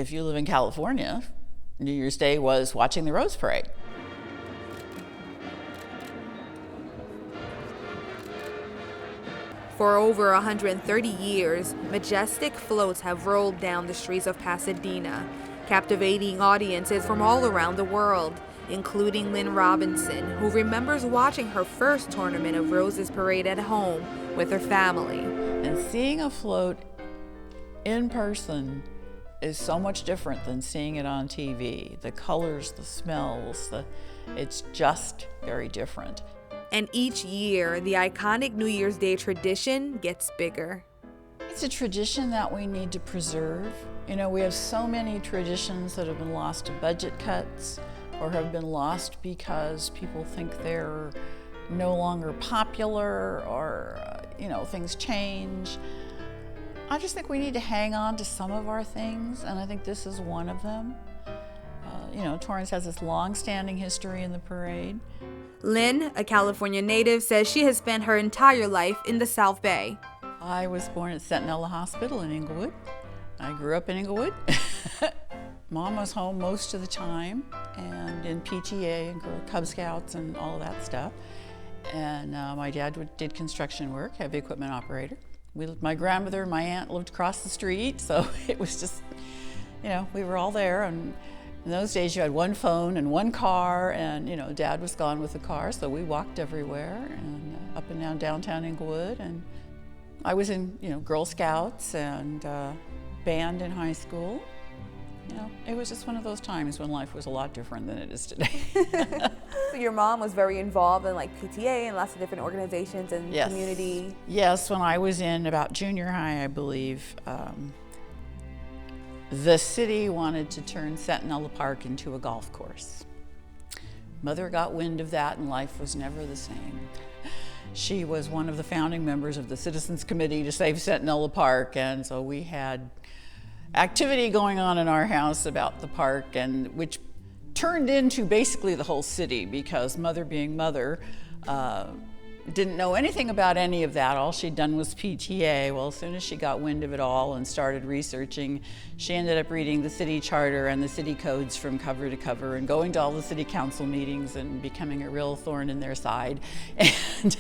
if you live in California, New Year's Day was watching the Rose Parade. For over 130 years, majestic floats have rolled down the streets of Pasadena, captivating audiences from all around the world, including Lynn Robinson, who remembers watching her first Tournament of Roses parade at home with her family. And seeing a float in person is so much different than seeing it on TV. The colors, the smells, it's just very different. And each year, the iconic New Year's Day tradition gets bigger. It's a tradition that we need to preserve. You know, we have so many traditions that have been lost to budget cuts or have been lost because people think they're no longer popular or, things change. I just think we need to hang on to some of our things, and I think this is one of them. Torrance has this long-standing history in the parade. Lynn, a California native, says she has spent her entire life in the South Bay. I was born at Sentinella Hospital in Inglewood. I grew up in Inglewood. Mom was home most of the time and in PTA and Cub Scouts and all of that stuff. And my dad did construction work, heavy equipment operator. My grandmother and my aunt lived across the street, so it was just, we were all there. And in those days, you had one phone and one car, and Dad was gone with the car, so we walked everywhere and up and down downtown Inglewood. And I was in, Girl Scouts and band in high school. It was just one of those times when life was a lot different than it is today. So your mom was very involved in PTA and lots of different organizations and yes. community. Yes, when I was in about junior high, I believe, the city wanted to turn Sentinella Park into a golf course. Mother got wind of that and life was never the same. She was one of the founding members of the Citizens Committee to save Sentinella Park, and so we had activity going on in our house about the park, and which turned into basically the whole city, because Mother being Mother, didn't know anything about any of that. All she'd done was PTA. Well, as soon as she got wind of it all and started researching, she ended up reading the city charter and the city codes from cover to cover and going to all the city council meetings and becoming a real thorn in their side. And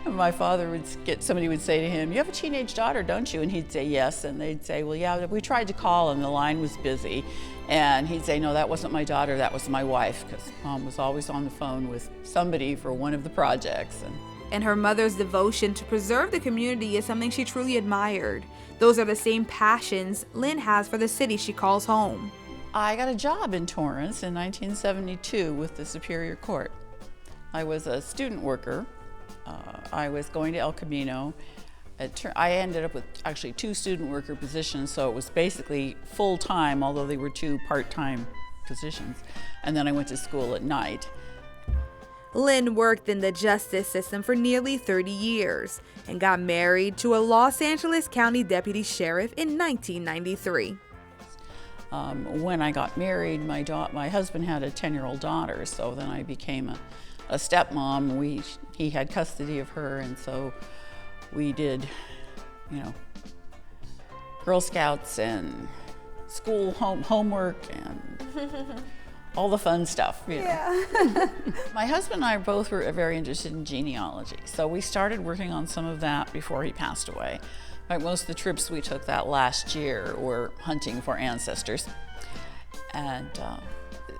my father somebody would say to him, "You have a teenage daughter, don't you?" And he'd say, "Yes." And they'd say, "Well, yeah, we tried to call and the line was busy." And he'd say, "No, that wasn't my daughter, that was my wife," because Mom was always on the phone with somebody for one of the projects. And her mother's devotion to preserve the community is something she truly admired. Those are the same passions Lynn has for the city she calls home. I got a job in Torrance in 1972 with the Superior Court. I was a student worker. I was going to El Camino. I ended up with actually 2 student worker positions, so it was basically full-time, although they were 2 part-time positions. And then I went to school at night. Lynn worked in the justice system for nearly 30 years and got married to a Los Angeles County deputy sheriff in 1993. When I got married, my husband had a 10-year-old daughter, so then I became a stepmom. He had custody of her, and so we did, Girl Scouts and school homework and all the fun stuff. Yeah. My husband and I both were very interested in genealogy, so we started working on some of that before he passed away. In fact, most of the trips we took that last year were hunting for ancestors. And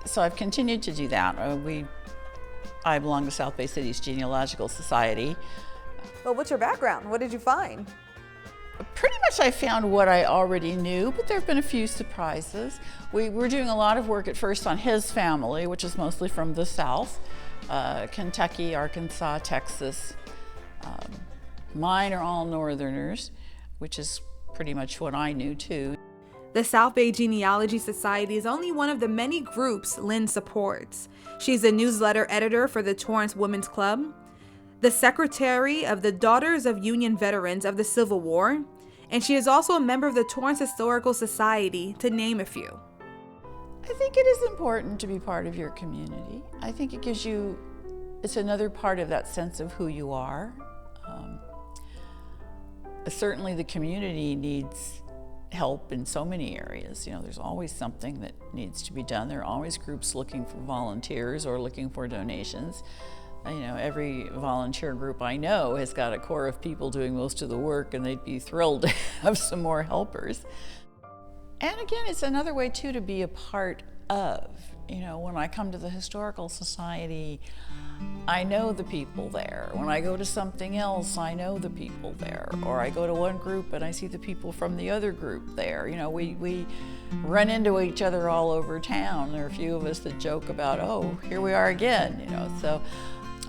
so I've continued to do that. I belong to South Bay City's Genealogical Society. Well, what's your background? What did you find? Pretty much I found what I already knew, but there have been a few surprises. We were doing a lot of work at first on his family, which is mostly from the South, Kentucky, Arkansas, Texas. Mine are all Northerners, which is pretty much what I knew too. The South Bay Genealogy Society is only one of the many groups Lynn supports. She's a newsletter editor for the Torrance Women's Club, the secretary of the Daughters of Union Veterans of the Civil War, and she is also a member of the Torrance Historical Society, to name a few. I think it is important to be part of your community. I think it's another part of that sense of who you are. Certainly the community needs help in so many areas. You know, there's always something that needs to be done. There are always groups looking for volunteers or looking for donations. You know, every volunteer group I know has got a core of people doing most of the work, and they'd be thrilled to have some more helpers. And again, it's another way too to be a part of. You know, when I come to the Historical Society, I know the people there. When I go to something else, I know the people there. Or I go to one group and I see the people from the other group there. You know, we run into each other all over town. There are a few of us that joke about, oh, here we are again, you know. So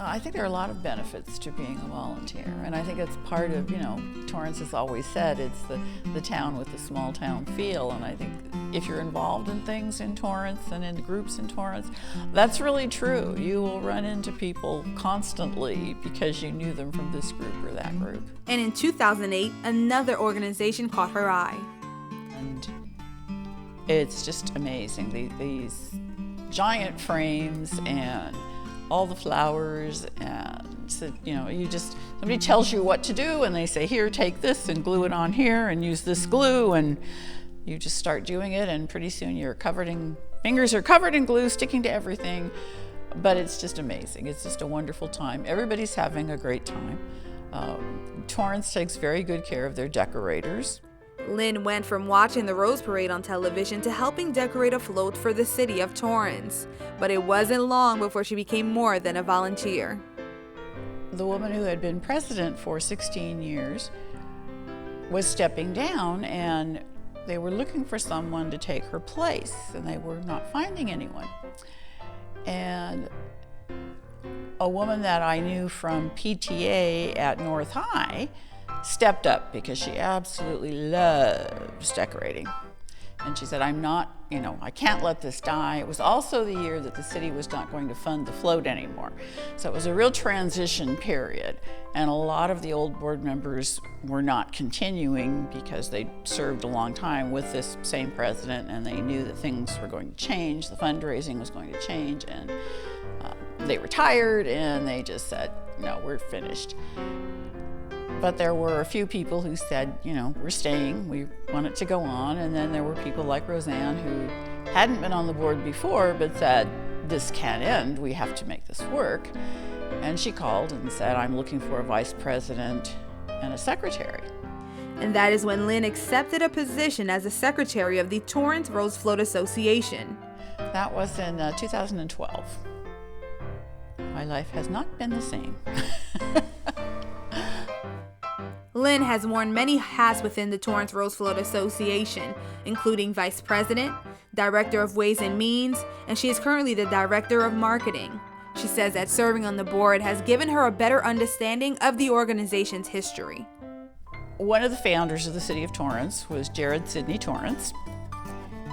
I think there are a lot of benefits to being a volunteer. And I think it's part of, you know, Torrance has always said it's the town with the small town feel. And I think if you're involved in things in Torrance and in groups in Torrance, that's really true. You will run into people constantly because you knew them from this group or that group. And in 2008, another organization caught her eye. And it's just amazing. These giant frames and all the flowers, and so, you know, somebody tells you what to do and they say, here, take this and glue it on here and use this glue, and you just start doing it, and pretty soon your fingers are covered in glue, sticking to everything. But it's just amazing. It's just a wonderful time. Everybody's having a great time. Torrance takes very good care of their decorators. Lynn went from watching the Rose Parade on television to helping decorate a float for the city of Torrance. But it wasn't long before she became more than a volunteer. The woman who had been president for 16 years was stepping down, and they were looking for someone to take her place, and they were not finding anyone. And a woman that I knew from PTA at North High stepped up because she absolutely loves decorating. And she said, I can't let this die. It was also the year that the city was not going to fund the float anymore. So it was a real transition period. And a lot of the old board members were not continuing because they served a long time with this same president, and they knew that things were going to change, the fundraising was going to change, and they retired, and they just said, no, we're finished. But there were a few people who said, we're staying, we want it to go on. And then there were people like Roseanne who hadn't been on the board before, but said, this can't end, we have to make this work. And she called and said, I'm looking for a vice president and a secretary. And that is when Lynn accepted a position as the secretary of the Torrance Rose Float Association. That was in 2012. My life has not been the same. Lynn has worn many hats within the Torrance Rose Float Association, including Vice President, Director of Ways and Means, and she is currently the Director of Marketing. She says that serving on the board has given her a better understanding of the organization's history. One of the founders of the city of Torrance was Jared Sidney Torrance.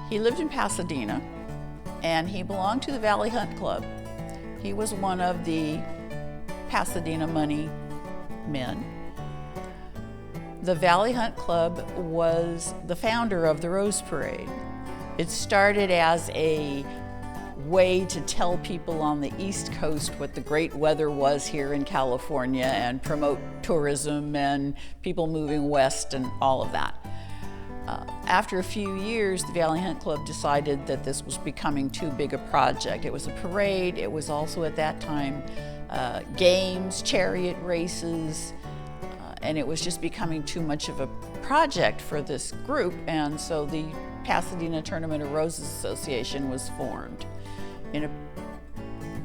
He lived in Pasadena, and he belonged to the Valley Hunt Club. He was one of the Pasadena money men. The Valley Hunt Club was the founder of the Rose Parade. It started as a way to tell people on the East Coast what the great weather was here in California and promote tourism and people moving west and all of that. After a few years, the Valley Hunt Club decided that this was becoming too big a project. It was a parade. It was also at that time games, chariot races, and it was just becoming too much of a project for this group, and so the Pasadena Tournament of Roses Association was formed in a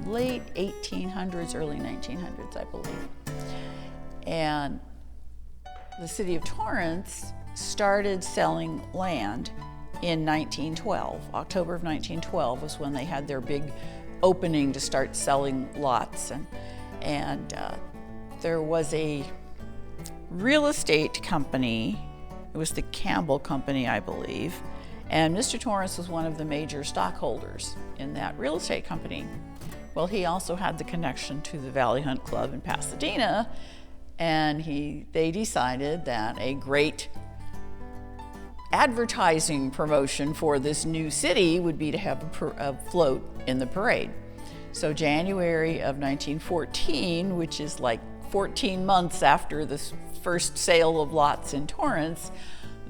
late 1800s, early 1900s, I believe. And the city of Torrance started selling land in 1912. October of 1912 was when they had their big opening to start selling lots, and there was a real estate company. It was the Campbell Company, I believe, and Mr. Torrance was one of the major stockholders in that real estate company. Well, he also had the connection to the Valley Hunt Club in Pasadena, and they decided that a great advertising promotion for this new city would be to have a float in the parade. So January of 1914, which is like 14 months after this first sale of lots in Torrance,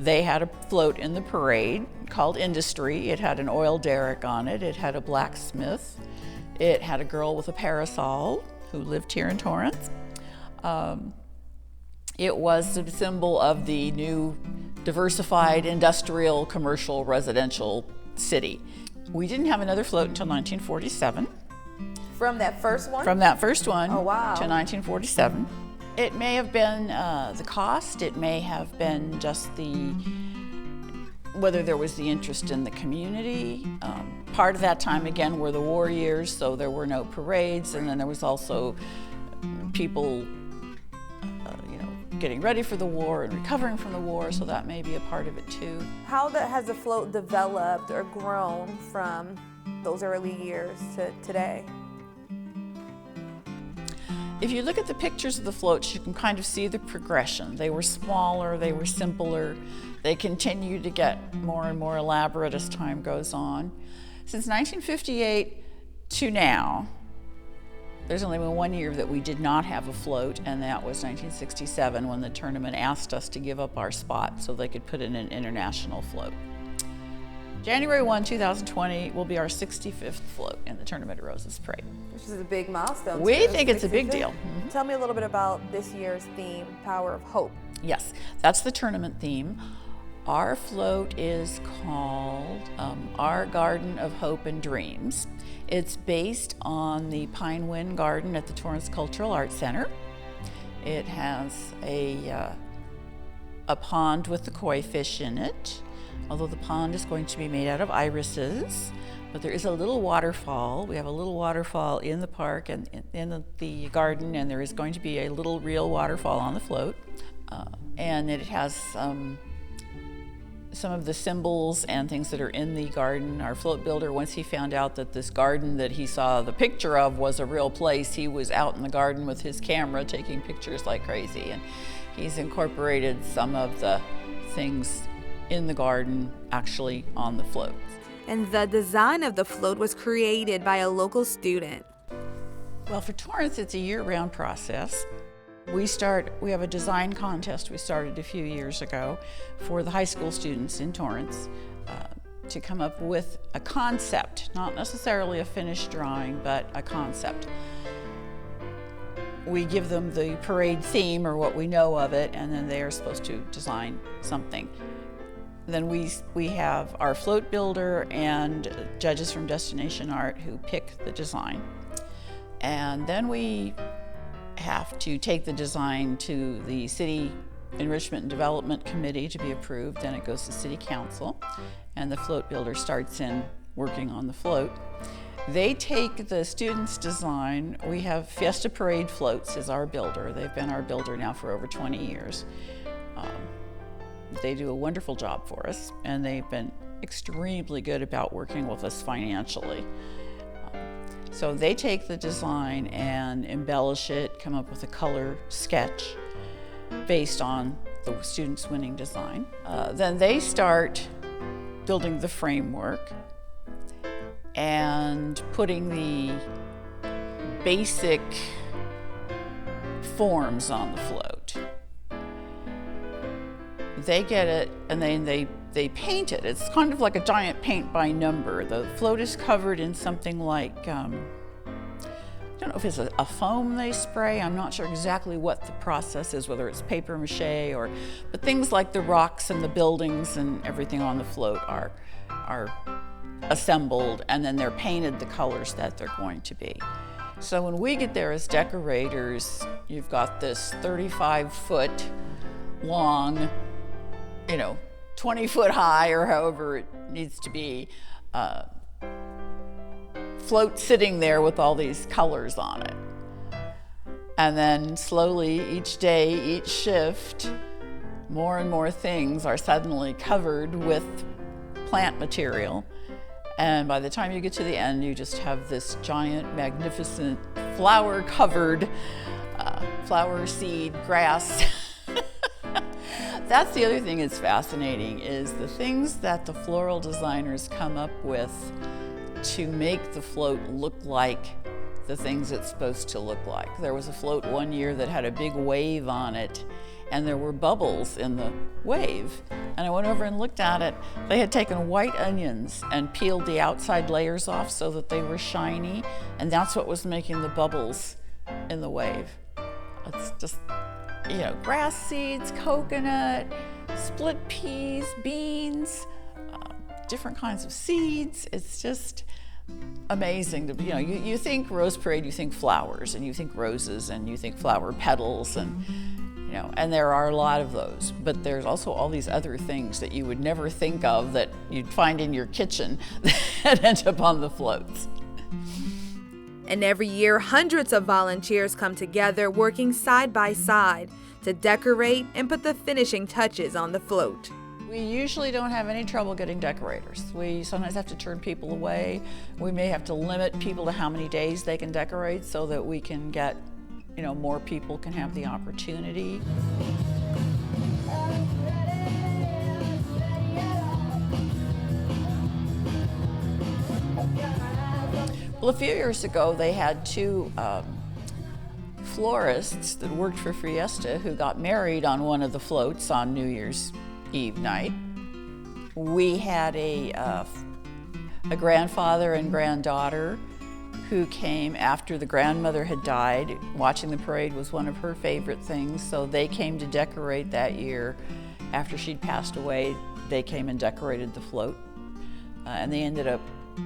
They had a float in the parade called Industry. It had an oil derrick on it. It had a blacksmith. It had a girl with a parasol who lived here in Torrance. It was the symbol of the new diversified industrial, commercial, residential city. We didn't have another float until 1947. From that first one? From that first one Oh, wow. to 1947. It may have been the cost, it may have been just whether there was the interest in the community. Part of that time, again, were the war years, so there were no parades, and then there was also people getting ready for the war and recovering from the war, so that may be a part of it too. How has the float developed or grown from those early years to today? If you look at the pictures of the floats, you can kind of see the progression. They were smaller, they were simpler, they continue to get more and more elaborate as time goes on. Since 1958 to now, there's only been 1 year that we did not have a float, and that was 1967 when the tournament asked us to give up our spot so they could put in an international float. January 1, 2020 will be our 65th float in the Tournament of Roses Parade. Which is a big milestone. We think it's a big deal. Tell me a little bit about this year's theme, Power of Hope. Yes, that's the tournament theme. Our float is called Our Garden of Hope and Dreams. It's based on the Pine Wind Garden at the Torrance Cultural Arts Center. It has a pond with the koi fish in it, although the pond is going to be made out of irises. But there is a little waterfall. We have a little waterfall in the park and in the garden, and there is going to be a little real waterfall on the float. And it has some of the symbols and things that are in the garden. Our float builder, once he found out that this garden that he saw the picture of was a real place, he was out in the garden with his camera taking pictures like crazy. And he's incorporated some of the things in the garden actually on the float. And the design of the float was created by a local student. Well, for Torrance, it's a year-round process. We have a design contest we started a few years ago for the high school students in Torrance to come up with a concept, not necessarily a finished drawing, but a concept. We give them the parade theme or what we know of it, and then they are supposed to design something. Then we have our float builder and judges from Destination Art who pick the design. And then we have to take the design to the City Enrichment and Development Committee to be approved. Then it goes to City Council, and the float builder starts in working on the float. They take the students' design. We have Fiesta Parade Floats as our builder. They've been our builder now for over 20 years. They do a wonderful job for us, and they've been extremely good about working with us financially. So they take the design and embellish it, come up with a color sketch based on the students' winning design. Then they start building the framework and putting the basic forms on the float. They get it and then they paint it. It's kind of like a giant paint by number. The float is covered in something like, I don't know if it's a foam they spray. I'm not sure exactly what the process is, whether it's paper mache but things like the rocks and the buildings and everything on the float are assembled, and then they're painted the colors that they're going to be. So when we get there as decorators, you've got this 35-foot long, 20-foot high, or however it needs to be, float sitting there with all these colors on it. And then slowly, each day, each shift, more and more things are suddenly covered with plant material. And by the time you get to the end, you just have this giant, magnificent, flower-covered, flower seed grass. That's the other thing that's fascinating, is the things that the floral designers come up with to make the float look like the things it's supposed to look like. There was a float one year that had a big wave on it, and there were bubbles in the wave. And I went over and looked at it. They had taken white onions and peeled the outside layers off so that they were shiny, and that's what was making the bubbles in the wave. It's just, grass seeds, coconut, split peas, beans, different kinds of seeds. It's just amazing. You think Rose Parade, you think flowers, and you think roses, and you think flower petals, and and there are a lot of those, but there's also all these other things that you would never think of that you'd find in your kitchen that end up on the floats. And every year, hundreds of volunteers come together working side by side to decorate and put the finishing touches on the float. We usually don't have any trouble getting decorators. We sometimes have to turn people away. We may have to limit people to how many days they can decorate so that we can get, more people can have the opportunity. Well, a few years ago, they had two florists that worked for Fiesta who got married on one of the floats on New Year's Eve night. We had a grandfather and granddaughter who came after the grandmother had died. Watching the parade was one of her favorite things, so they came to decorate that year. After she'd passed away, they came and decorated the float, and they ended up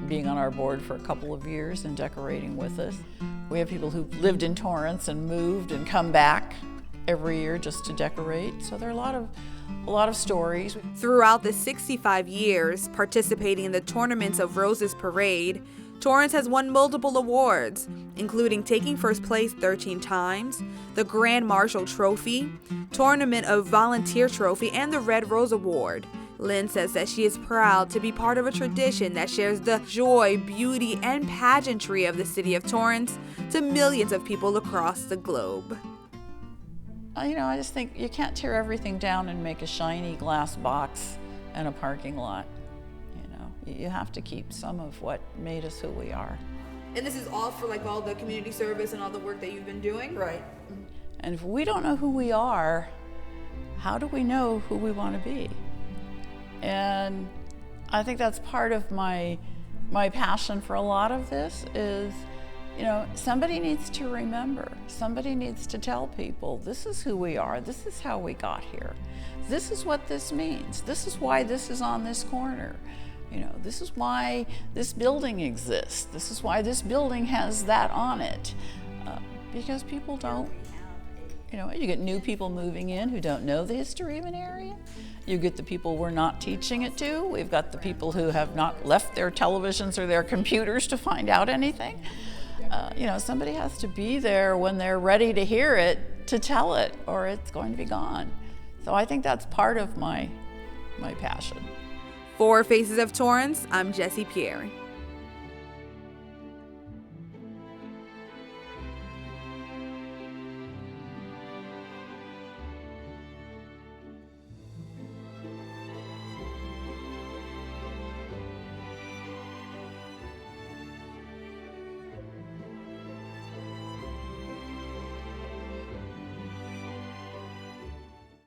being on our board for a couple of years and decorating with us. We have people who lived in Torrance and moved and come back every year just to decorate. So there are a lot of stories. Throughout the 65 years participating in the Tournaments of Roses Parade, Torrance has won multiple awards, including taking first place 13 times, the Grand Marshal Trophy, Tournament of Volunteer Trophy, and the Red Rose Award. Lynn says that she is proud to be part of a tradition that shares the joy, beauty, and pageantry of the city of Torrance to millions of people across the globe. I just think you can't tear everything down and make a shiny glass box and a parking lot. You have to keep some of what made us who we are. And this is all for all the community service and all the work that you've been doing? Right. And if we don't know who we are, how do we know who we want to be? And I think that's part of my passion for a lot of this is, somebody needs to remember. Somebody needs to tell people, this is who we are. This is how we got here. This is what this means. This is why this is on this corner. This is why this building exists. This is why this building has that on it. Because people don't, you get new people moving in who don't know the history of an area. You get the people we're not teaching it to. We've got the people who have not left their televisions or their computers to find out anything. Somebody has to be there when they're ready to hear it, to tell it, or it's going to be gone. So I think that's part of my passion. For Faces of Torrance, I'm Jesse Pierre.